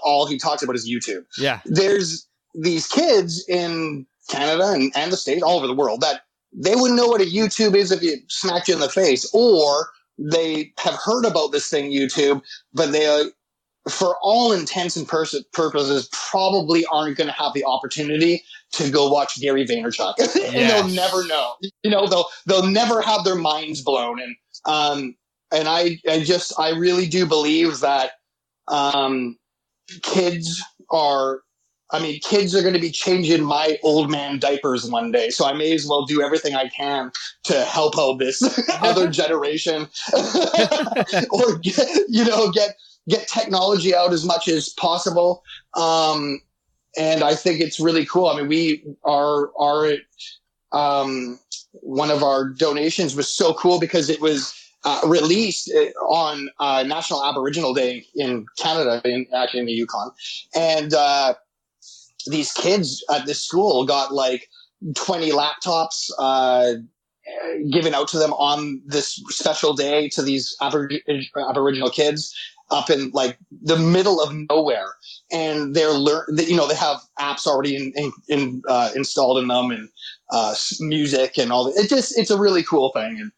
all he talks about is YouTube. Yeah. There's these kids in Canada and the States, all over the world, that they wouldn't know what a YouTube is if you smacked you in the face, or they have heard about this thing, YouTube, but they, for all intents and purposes, probably aren't going to have the opportunity to go watch Gary Vaynerchuk. And they'll never know. They'll never have their minds blown. And I really do believe that kids are going to be changing my old man diapers one day. So I may as well do everything I can to help out this other generation or get technology out as much as possible. And I think it's really cool. I mean, we are one of our donations was so cool because it was released on National Aboriginal Day in Canada, actually in the Yukon. And these kids at this school got like 20 laptops given out to them on this special day to these Aboriginal kids up in like the middle of nowhere, and they have apps already installed in them, and music and all that. It's a really cool thing,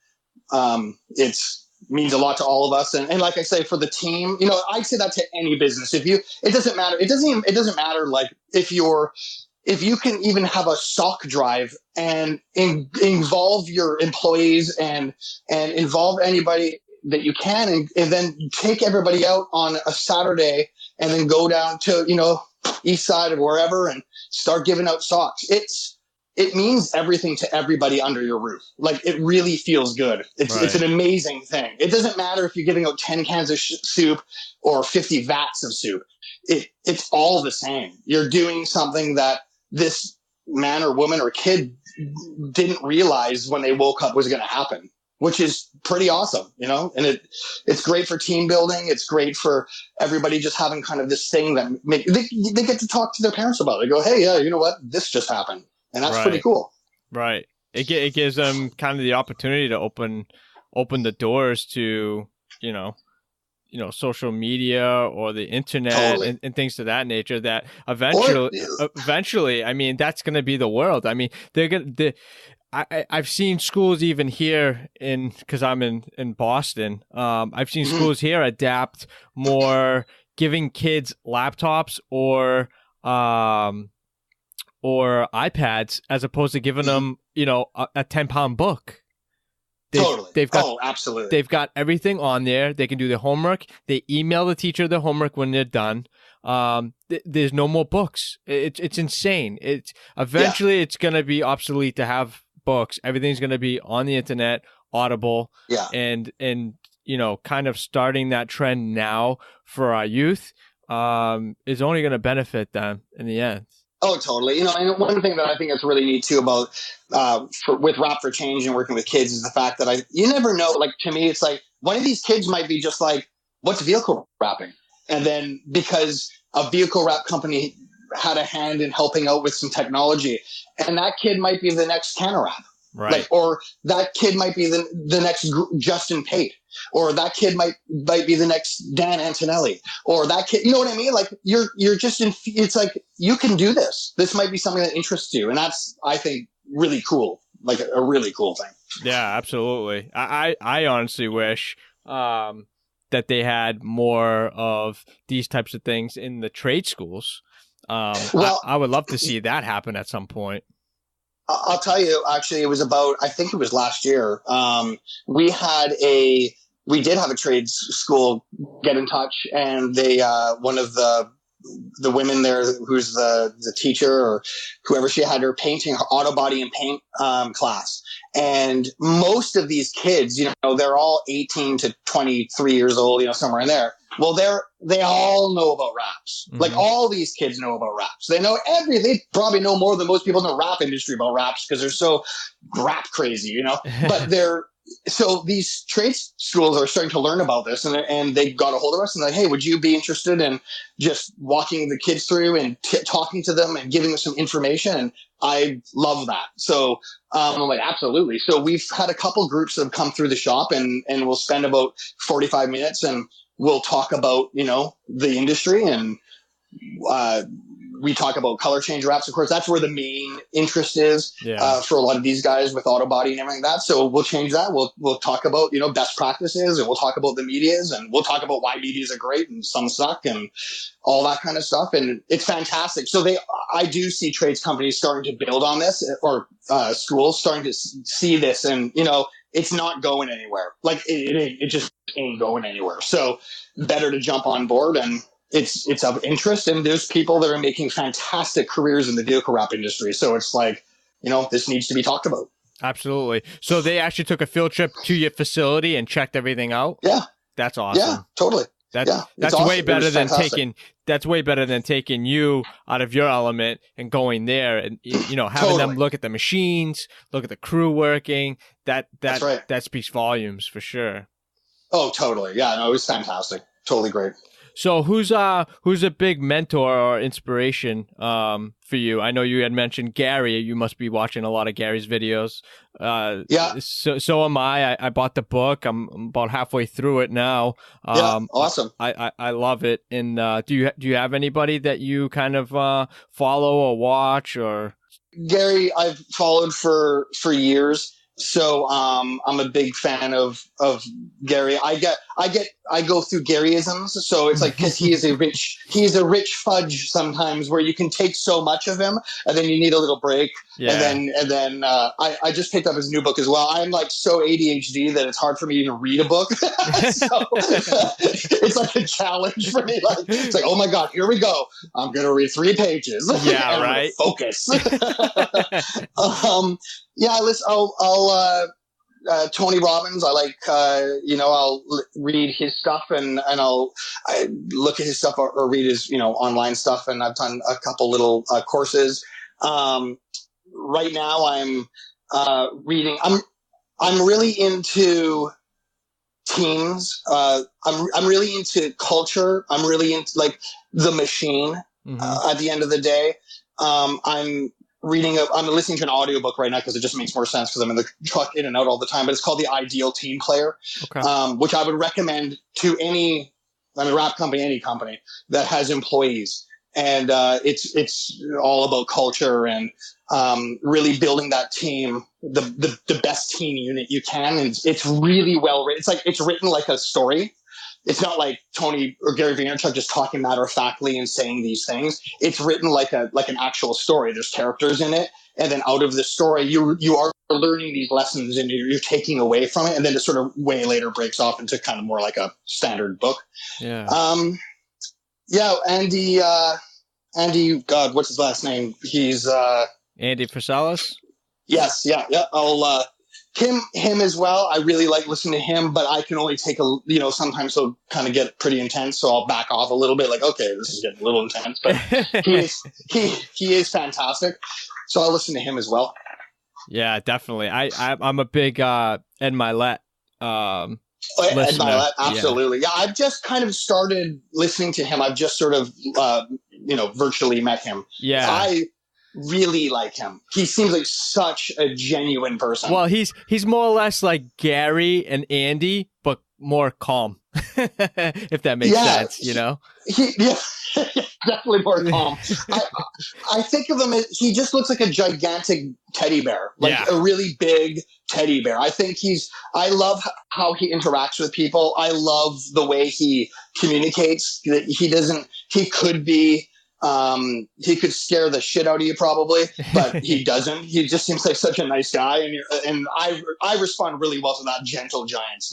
and it's means a lot to all of us. And like I say, for the team, I'd say that to any business. It doesn't matter. It doesn't matter. Like if you can even have a sock drive and involve your employees and involve anybody that you can, and then take everybody out on a Saturday and then go down to, east side or wherever and start giving out socks. It means everything to everybody under your roof. Like, it really feels good. It's an amazing thing. It doesn't matter if you're giving out 10 cans of soup or 50 vats of soup. It's all the same. You're doing something that this man or woman or kid didn't realize when they woke up was going to happen, which is pretty awesome, and it's great for team building. It's great for everybody just having kind of this thing that they get to talk to their parents about it. They go, hey, yeah, you know what? This just happened. And that's pretty cool. Right. It gives them kind of the opportunity to open the doors to, social media or the internet and things of that nature that eventually, I mean, that's going to be the world. I mean, I've seen schools even here because I'm in Boston. I've seen schools here adapt more, giving kids laptops or iPads as opposed to giving them, a 10-pound book. Absolutely. They've got everything on there. They can do their homework. They email the teacher their homework when they're done. There's no more books. It's insane. Eventually it's going to be obsolete to have books. Everything's going to be on the internet, Audible, and kind of starting that trend now for our youth is only going to benefit them in the end. Oh, totally. And one thing that I think is really neat too about with Wrap for Change and working with kids is the fact that you never know. Like, to me, it's like one of these kids might be just like, what's vehicle wrapping? And then because a vehicle wrap company had a hand in helping out with some technology, and that kid might be the next CanaWrap. Right. Or that kid might be the next Justin Pate, or that kid might be the next Dan Antonelli, or that kid, you know what I mean? Like, you're just it's like, you can do this. This might be something that interests you. And that's, I think, really cool. Like a really cool thing. Yeah, absolutely. I honestly wish, that they had more of these types of things in the trade schools. I would love to see that happen at some point. I'll tell you, actually, it was I think it was last year. We did have a trades school get in touch, and they, one of the women there, who's the teacher or whoever, she had her painting, her auto body and paint class. And most of these kids, they're all 18 to 23 years old, somewhere in there. Well, they all know about wraps. Mm-hmm. Like, all these kids know about wraps. They probably know more than most people in the wrap industry about wraps because they're so wrap crazy, But so these trade schools are starting to learn about this, and they got a hold of us and like, hey, would you be interested in just walking the kids through and talking to them and giving them some information? And I love that. So I'm like, absolutely. So we've had a couple groups that have come through the shop, and we'll spend about 45 minutes and we'll talk about, the industry, and we talk about color change wraps. Of course, that's where the main interest is for a lot of these guys with auto body and everything like that. So we'll change that. We'll talk about, best practices, and we'll talk about the medias, and we'll talk about why medias are great and some suck and all that kind of stuff. And it's fantastic. So I do see trades companies starting to build on this, or schools starting to see this, and, it's not going anywhere. Like, it just ain't going anywhere. So better to jump on board, and it's of interest, and there's people that are making fantastic careers in the vehicle wrap industry. So it's like, this needs to be talked about. Absolutely. So they actually took a field trip to your facility and checked everything out? Yeah. That's awesome. Yeah, totally. That's awesome. way better than taking you out of your element and going there and, having them look at the machines, look at the crew working. That's right. That speaks volumes for sure. Oh, totally. Yeah, no, it was fantastic. Totally great. So who's a big mentor or inspiration for you? I know you had mentioned Gary. You must be watching a lot of Gary's videos. Yeah. So am I. I bought the book. I'm about halfway through it now. Yeah. Awesome. I love it. And do you have anybody that you kind of follow or watch or? Gary, I've followed for years. So I'm a big fan of Gary. I go through Garyisms. So it's like, because he's a rich fudge sometimes, where you can take so much of him and then you need a little break. Yeah. And then I just picked up his new book as well. I'm like so ADHD that it's hard for me to even read a book. So it's like a challenge for me. Like, it's like, oh my God, here we go. I'm going to read 3 pages. Yeah, right. Focus. Yeah, I'll Tony Robbins. I like, I'll read his stuff and I look at his stuff or read his, online stuff. And I've done a couple little courses. Right now I'm reading. I'm really into teams. I'm really into culture. I'm really into like the machine. At the end of the day, I'm listening to an audiobook right now because it just makes more sense because I'm in the truck in and out all the time, but it's called The Ideal Team Player, which I would recommend to any wrap company, any company that has employees. And it's all about culture and really building that team, the best team unit you can. And it's really well written. It's like it's written like a story. It's not like Tony or Gary Vaynerchuk just talking matter-of-factly and saying these things. It's written like an actual story. There's characters in it, and then out of the story, you are learning these lessons and you're taking away from it, and then it sort of way later breaks off into kind of more like a standard book. Yeah. Andy. God, what's his last name? He's Andy Friselis. Yes. Yeah. I'll. Him as well. I really like listening to him, but I can only take sometimes he'll kind of get pretty intense, so I'll back off a little bit. Like, okay, this is getting a little intense, but he is fantastic. So I'll listen to him as well. Yeah, definitely. I'm a big Ed Milet. Ed Milet, absolutely. Yeah, I've just kind of started listening to him. I've just sort of virtually met him. Yeah. I really like him. He seems like such a genuine person. Well, he's more or less like Gary and Andy, but more calm, if that makes sense, definitely more calm. I think of him as, he just looks like a gigantic teddy bear, a really big teddy bear. I love how he interacts with people. I love the way he communicates. He could scare the shit out of you probably, but he doesn't. He just seems like such a nice guy, and I respond really well to that gentle giants.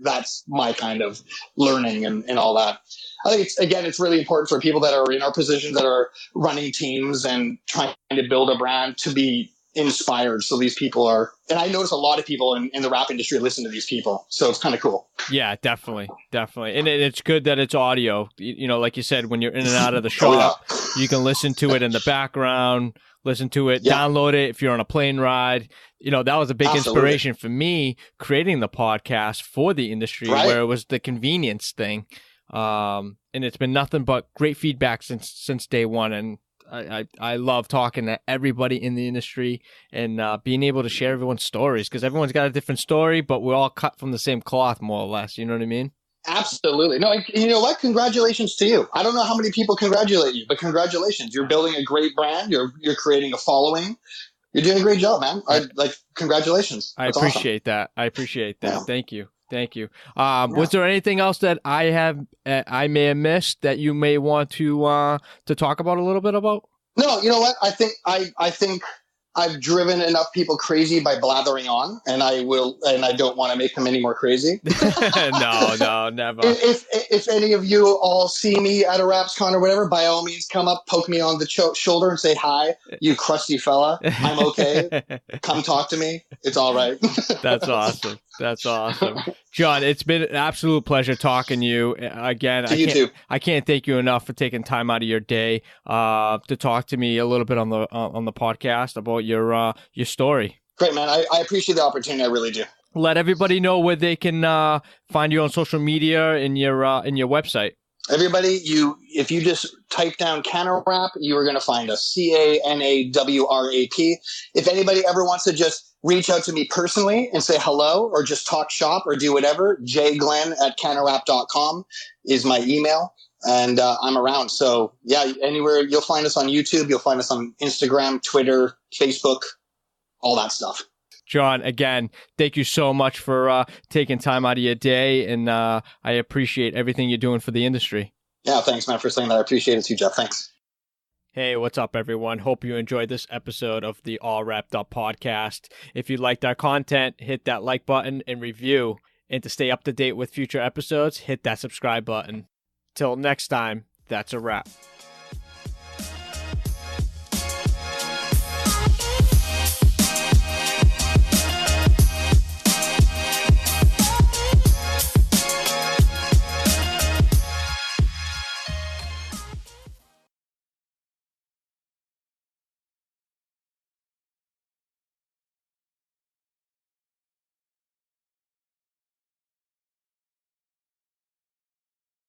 That's my kind of learning and all that. I think it's really important for people that are in our positions that are running teams and trying to build a brand to be inspired. So these people are, and I notice a lot of people in the rap industry listen to these people. So it's kind of cool. Yeah, definitely. And it's good that it's audio. Like you said, when you're in and out of the shop, you can listen to it in the background, listen to it, download it if you're on a plane ride. That was a big inspiration for me creating the podcast for the industry, where it was the convenience thing. And it's been nothing but great feedback since day one. And I love talking to everybody in the industry and being able to share everyone's stories, because everyone's got a different story, but we're all cut from the same cloth, more or less. You know what I mean? Absolutely. No, you know what? Congratulations to you. I don't know how many people congratulate you, but congratulations. You're building a great brand. You're creating a following. You're doing a great job, man. Congratulations. That's appreciate that. I appreciate that. Yeah. Thank you. Was there anything else that I may have missed that you may want to talk about a little bit about? No, you know what? I think I've driven enough people crazy by blathering on, and I don't want to make them any more crazy. No, never. If any of you all see me at a RapsCon or whatever, by all means, come up, poke me on the shoulder and say, hi, you crusty fella. I'm okay. Come talk to me. It's all right. That's awesome. Jon, it's been an absolute pleasure talking to you again. You too. I can't thank you enough for taking time out of your day to talk to me a little bit on the podcast about your story. Great, man. I appreciate the opportunity. I really do. Let everybody know where they can find you on social media and your website. Everybody, if you just type down CanaWrap, you are going to find us. CanaWrap. If anybody ever wants to just reach out to me personally and say hello or just talk shop or do whatever, jglen@canawrap.com is my email. And I'm around. So yeah, anywhere you'll find us on YouTube, you'll find us on Instagram, Twitter, Facebook, all that stuff. Jon, again, thank you so much for taking time out of your day, and I appreciate everything you're doing for the industry. Yeah, thanks, man, for saying that. I appreciate it too, Jeff. Thanks. Hey, what's up, everyone? Hope you enjoyed this episode of the All Wrapped Up podcast. If you liked our content, hit that like button and review. And to stay up to date with future episodes, hit that subscribe button. Till next time, that's a wrap.